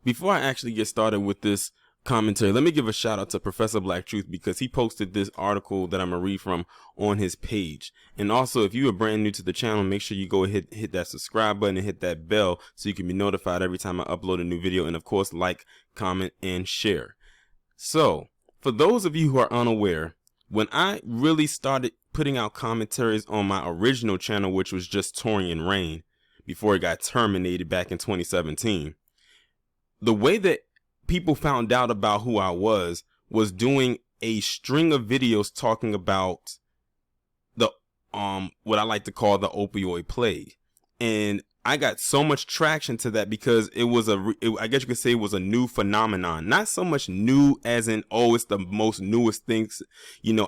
Before I actually get started with this commentary, let me give a shout out to Professor Black Truth because he posted this article that I'm gonna read from on his page. And also, if you are brand new to the channel, make sure you go hit that subscribe button and hit that bell so you can be notified every time I upload a new video. And of course, like, comment, and share. So, for those of you who are unaware, when I really started putting out commentaries on my original channel, which was just Taurean Reign, before it got terminated back in 2017, the way that people found out about who I was doing a string of videos talking about the what I like to call the opioid plague. And I got so much traction to that because it was I guess you could say it was a new phenomenon. Not so much new as in, oh, it's the most newest things,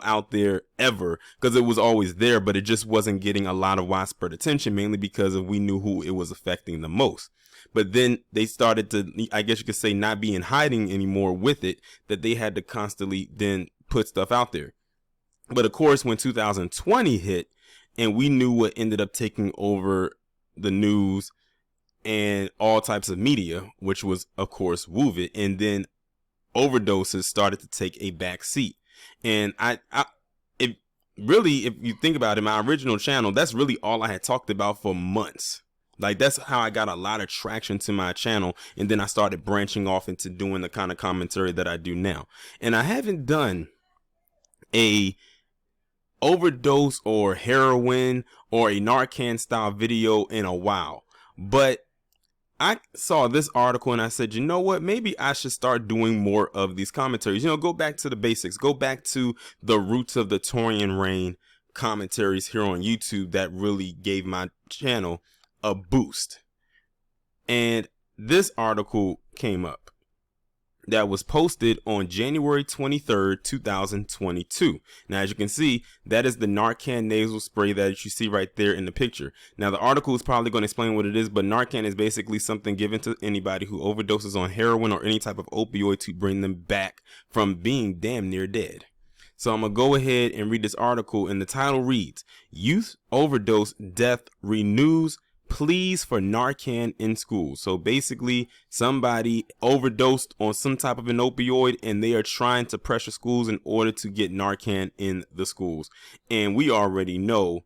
out there ever, because it was always there, but it just wasn't getting a lot of widespread attention, mainly because we knew who it was affecting the most. But then they started to, I guess you could say, not be in hiding anymore with it, that they had to constantly then put stuff out there. But of course, when 2020 hit and we knew what ended up taking over the news and all types of media, which was, of course, WUVIT, and then overdoses started to take a back seat. And if you think about it, my original channel, that's really all I had talked about for months. Like, that's how I got a lot of traction to my channel. And then I started branching off into doing the kind of commentary that I do now. And I haven't done a overdose or heroin or a Narcan style video in a while. But I saw this article and I said, you know what? Maybe I should start doing more of these commentaries. Go back to the basics. Go back to the roots of the Taurean Reign commentaries here on YouTube that really gave my channel a boost. And this article came up that was posted on January 23rd, 2022. Now, as you can see, that is the Narcan nasal spray that you see right there in the picture. Now, the article is probably going to explain what it is, but Narcan is basically something given to anybody who overdoses on heroin or any type of opioid to bring them back from being damn near dead. So I'm going to go ahead and read this article, and the title reads, Youth Overdose Death Renews Pleas for Narcan in Schools. So basically, somebody overdosed on some type of an opioid and they are trying to pressure schools in order to get Narcan in the schools. And we already know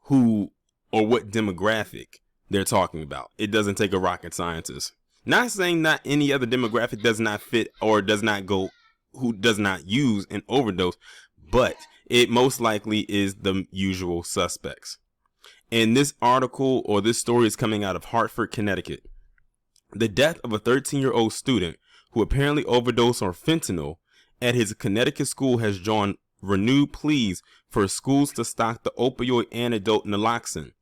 who or what demographic they're talking about. It doesn't take a rocket scientist. Not saying not any other demographic does not fit or does not go, who does not use an overdose, but it most likely is the usual suspects. And this article or this story is coming out of Hartford, Connecticut. The death of a 13-year-old student who apparently overdosed on fentanyl at his Connecticut school has drawn renewed pleas for schools to stock the opioid antidote naloxone,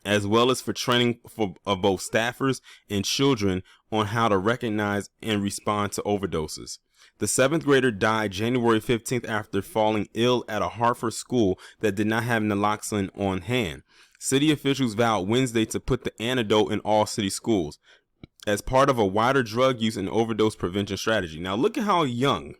as well as for training of both staffers and children on how to recognize and respond to overdoses. The 7th grader died January 15th after falling ill at a Hartford school that did not have naloxone on hand. City officials vowed Wednesday to put the antidote in all city schools as part of a wider drug use and overdose prevention strategy. Now, look at how young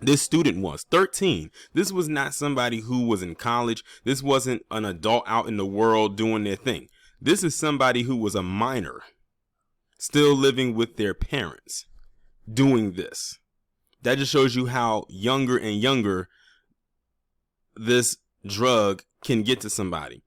this student was, 13. This was not somebody who was in college. This wasn't an adult out in the world doing their thing. This is somebody who was a minor, still living with their parents, doing this. That just shows you how younger and younger this drug can get to somebody.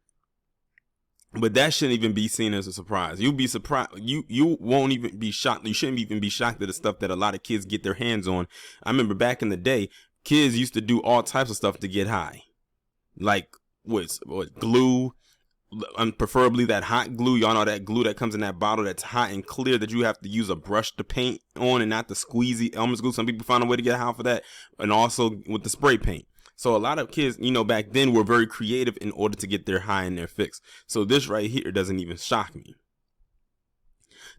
But that shouldn't even be seen as a surprise. You'll be surprised. You won't even be shocked. You shouldn't even be shocked at the stuff that a lot of kids get their hands on. I remember back in the day, kids used to do all types of stuff to get high. Like what glue, preferably that hot glue. Y'all know that glue that comes in that bottle that's hot and clear that you have to use a brush to paint on and not the squeezy Elmer's glue. Some people find a way to get high for that. And also with the spray paint. So a lot of kids, back then were very creative in order to get their high and their fix. So this right here doesn't even shock me.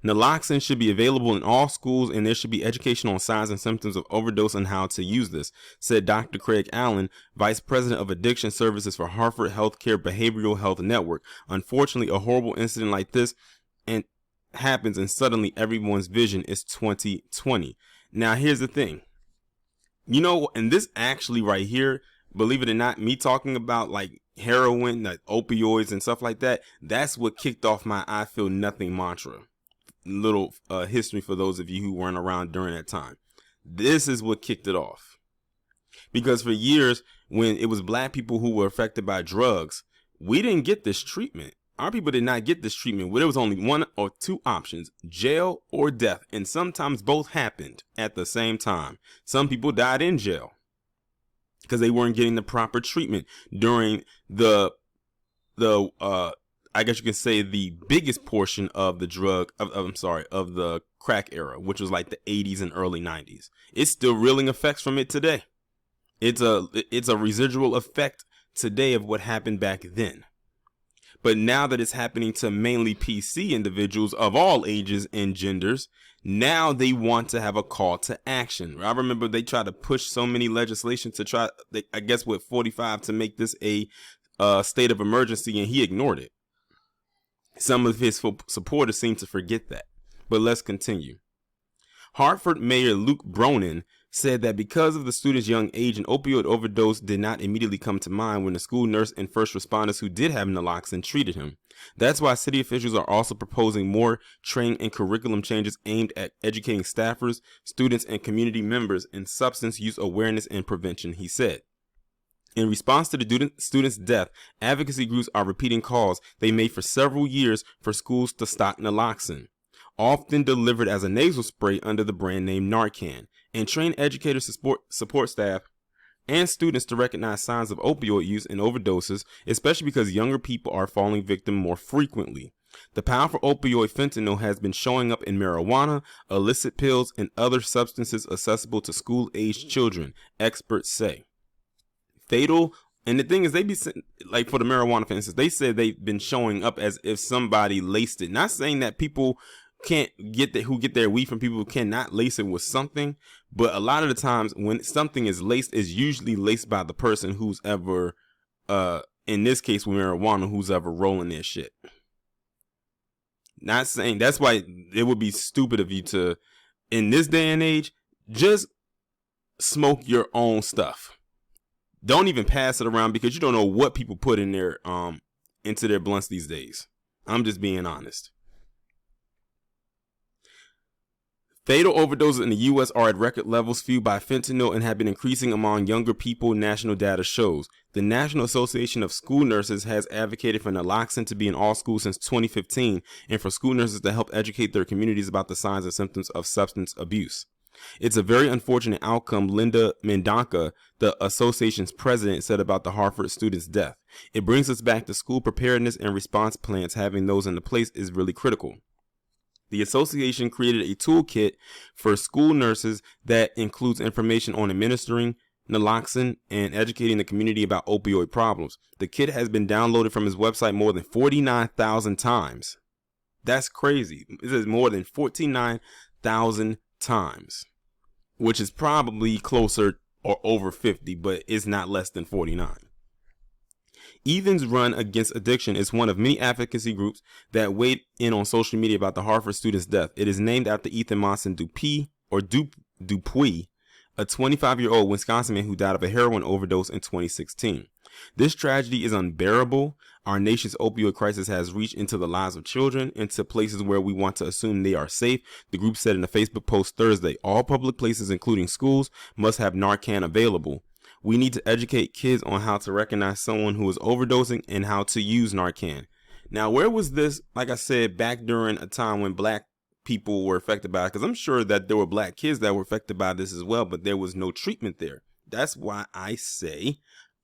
Naloxone should be available in all schools, and there should be education on signs and symptoms of overdose and how to use this, said Dr. Craig Allen, Vice President of Addiction Services for Hartford Healthcare Behavioral Health Network. Unfortunately, a horrible incident like this happens, and suddenly everyone's vision is 2020. Now, here's the thing. And this actually right here, believe it or not, me talking about like heroin, like opioids and stuff like that, that's what kicked off my I feel nothing mantra little history for those of you who weren't around during that time. This is what kicked it off. Because for years, when it was black people who were affected by drugs, we didn't get this treatment. Our people did not get this treatment. There was only one or two options, jail or death. And sometimes both happened at the same time. Some people died in jail because they weren't getting the proper treatment during the I guess you can say the biggest portion of the of the crack era, which was like the 80s and early 90s. It's still reeling effects from it today. It's a residual effect today of what happened back then. But now that it's happening to mainly PC individuals of all ages and genders, now they want to have a call to action. I remember they tried to push so many legislation to try, I guess with 45, to make this a state of emergency, and he ignored it. Some of his supporters seem to forget that. But let's continue. Hartford Mayor Luke Bronin said that because of the student's young age, an opioid overdose did not immediately come to mind when the school nurse and first responders who did have naloxone treated him. That's why city officials are also proposing more training and curriculum changes aimed at educating staffers, students, and community members in substance use awareness and prevention, he said. In response to the student's death, advocacy groups are repeating calls they made for several years for schools to stock naloxone, often delivered as a nasal spray under the brand name Narcan, and train educators, support staff, and students to recognize signs of opioid use and overdoses, especially because younger people are falling victim more frequently. The powerful opioid fentanyl has been showing up in marijuana, illicit pills, and other substances accessible to school-aged children, experts say. Fatal, and the thing is, they be like, for the marijuana, for instance, they said they've been showing up as if somebody laced it. Not saying that people can't get who get their weed from people who cannot lace it with something, but a lot of the times when something is laced, is usually laced by the person who's ever, in this case with marijuana, who's ever rolling their shit. Not saying, that's why it would be stupid of you to, in this day and age, just smoke your own stuff. Don't even pass it around, because you don't know what people put in their into their blunts these days. I'm just being honest. Fatal overdoses in the U.S. are at record levels fueled by fentanyl and have been increasing among younger people, national data shows. The National Association of School Nurses has advocated for naloxone to be in all schools since 2015 and for school nurses to help educate their communities about the signs and symptoms of substance abuse. It's a very unfortunate outcome, Linda Mendonca, the association's president, said about the Hartford student's death. It brings us back to school preparedness and response plans. Having those in place is really critical. The association created a toolkit for school nurses that includes information on administering naloxone and educating the community about opioid problems. The kit has been downloaded from his website more than 49,000 times. That's crazy. It says more than 49,000 times, which is probably closer or over 50, but it's not less than 49. Ethan's Run Against Addiction is one of many advocacy groups that weighed in on social media about the Hartford student's death. It is named after Ethan Monson Dupuis, a 25-year-old Wisconsin man who died of a heroin overdose in 2016. This tragedy is unbearable. Our nation's opioid crisis has reached into the lives of children, into places where we want to assume they are safe. The group said in a Facebook post Thursday, all public places, including schools, must have Narcan available. We need to educate kids on how to recognize someone who is overdosing and how to use Narcan. Now, where was this, like I said, back during a time when black people were affected by it? Because I'm sure that there were black kids that were affected by this as well, but there was no treatment there. That's why I say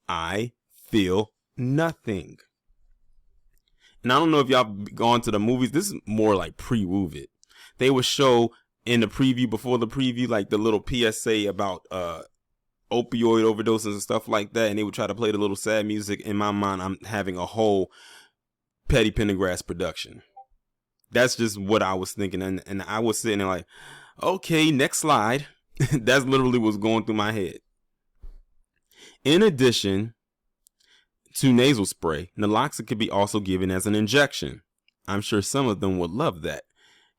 I feel nothing. And I don't know if y'all gone to the movies. This is more like pre-Move It. They would show in the preview, before the preview, like the little PSA about opioid overdoses and stuff like that, and they would try to play the little sad music. In my mind, I'm having a whole Petty Pendergrass production. That's just what I was thinking, and I was sitting there like, okay, next slide. That's literally what's going through my head. In addition to nasal spray, naloxone could be also given as an injection. I'm sure some of them would love that,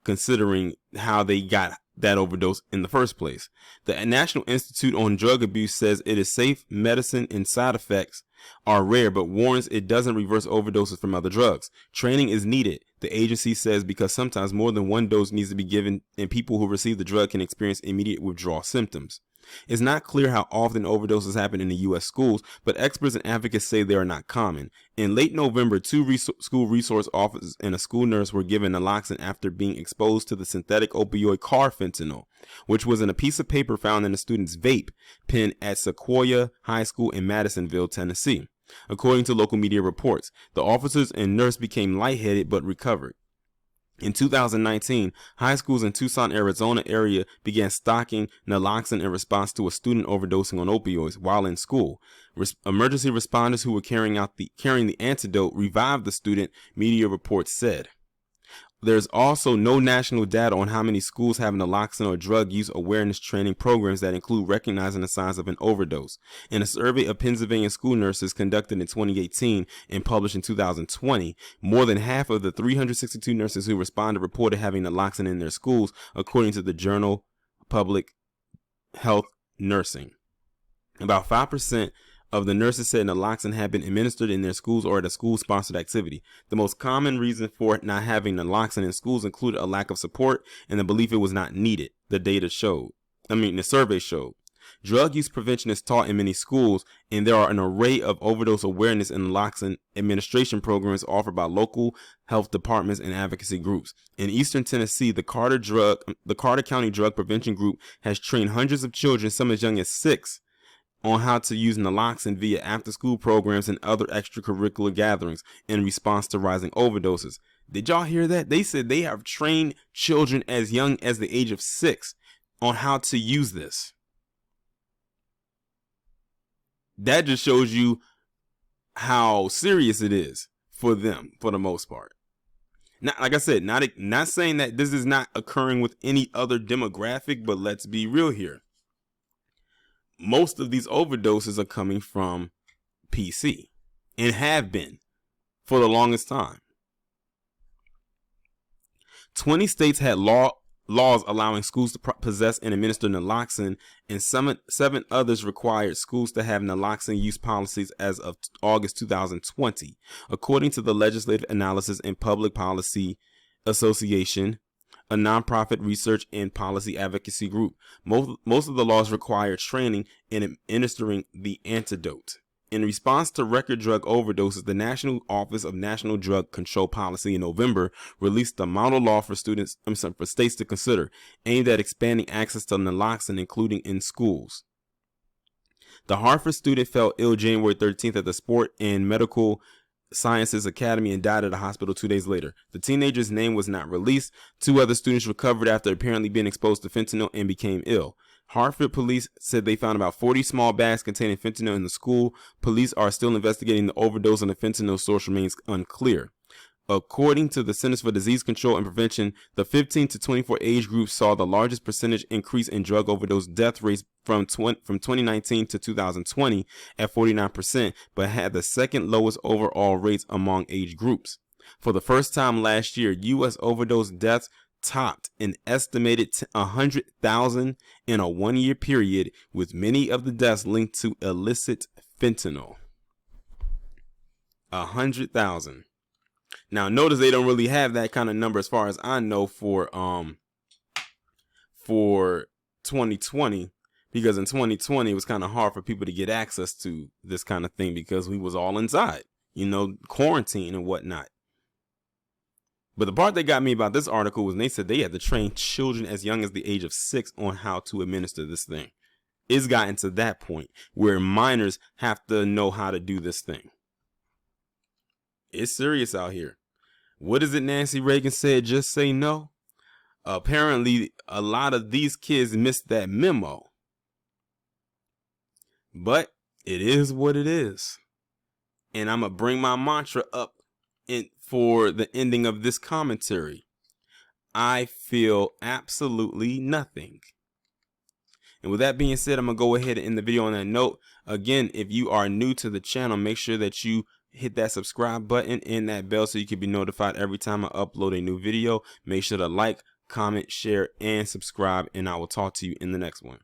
considering how they got that overdose in the first place. The National Institute on Drug Abuse says it is safe medicine and side effects are rare, but warns it doesn't reverse overdoses from other drugs. Training is needed, the agency says, because sometimes more than one dose needs to be given and people who receive the drug can experience immediate withdrawal symptoms. It's not clear how often overdoses happen in the U.S. schools, but experts and advocates say they are not common. In late November, two school resource officers and a school nurse were given naloxone after being exposed to the synthetic opioid carfentanil, which was in a piece of paper found in a student's vape pen at Sequoia High School in Madisonville, Tennessee. According to local media reports, the officers and nurse became lightheaded but recovered. In 2019, high schools in Tucson, Arizona area began stocking naloxone in response to a student overdosing on opioids while in school. Emergency responders who were carrying the antidote revived the student, media reports said. There's also no national data on how many schools have naloxone or drug use awareness training programs that include recognizing the signs of an overdose. In a survey of Pennsylvania school nurses conducted in 2018 and published in 2020, more than half of the 362 nurses who responded reported having naloxone in their schools, according to the journal Public Health Nursing. About 5% of the nurses said naloxone had been administered in their schools or at a school-sponsored activity. The most common reason for not having naloxone in schools included a lack of support and the belief it was not needed, the survey showed. Drug use prevention is taught in many schools, and there are an array of overdose awareness and naloxone administration programs offered by local health departments and advocacy groups. In eastern Tennessee, the Carter County Drug Prevention Group has trained hundreds of children, some as young as 6, on how to use naloxone via after-school programs and other extracurricular gatherings in response to rising overdoses. Did y'all hear that? They said they have trained children as young as the age of 6 on how to use this. That just shows you how serious it is for them, for the most part. Now, like I said, not saying that this is not occurring with any other demographic, but let's be real here. Most of these overdoses are coming from PC and have been for the longest time. 20 states had laws allowing schools to possess and administer naloxone, and 7 others required schools to have naloxone use policies as of August 2020, according to the Legislative Analysis and Public Policy Association, a nonprofit research and policy advocacy group. Most of the laws require training in administering the antidote. In response to record drug overdoses, the National Office of National Drug Control Policy in November released a model law for states to consider, aimed at expanding access to naloxone, including in schools. The Hartford student fell ill January 13th at the Sport and Medical Sciences Academy and died at a hospital 2 days later. The teenager's name was not released. 2 other students recovered after apparently being exposed to fentanyl and became ill. Hartford police said they found about 40 small bags containing fentanyl in the school. Police are still investigating the overdose, and the fentanyl source remains unclear. According to the Centers for Disease Control and Prevention, the 15 to 24 age group saw the largest percentage increase in drug overdose death rates from 2019 to 2020 at 49%, but had the second lowest overall rates among age groups. For the first time last year, U.S. overdose deaths topped an estimated 100,000 in a one-year period, with many of the deaths linked to illicit fentanyl. 100,000. Now, notice they don't really have that kind of number, as far as I know, for 2020, because in 2020 it was kind of hard for people to get access to this kind of thing because we was all inside, quarantine and whatnot. But the part that got me about this article was they said they had to train children as young as the age of 6 on how to administer this thing. It's gotten to that point where minors have to know how to do this thing. It's serious out here. What is it Nancy Reagan said? Just say no. Apparently, a lot of these kids missed that memo. But it is what it is. And I'm going to bring my mantra up for the ending of this commentary. I feel absolutely nothing. And with that being said, I'm going to go ahead and end the video on that note. Again, if you are new to the channel, make sure that you hit that subscribe button and that bell so you can be notified every time I upload a new video. Make sure to like, comment, share, and subscribe, and I will talk to you in the next one.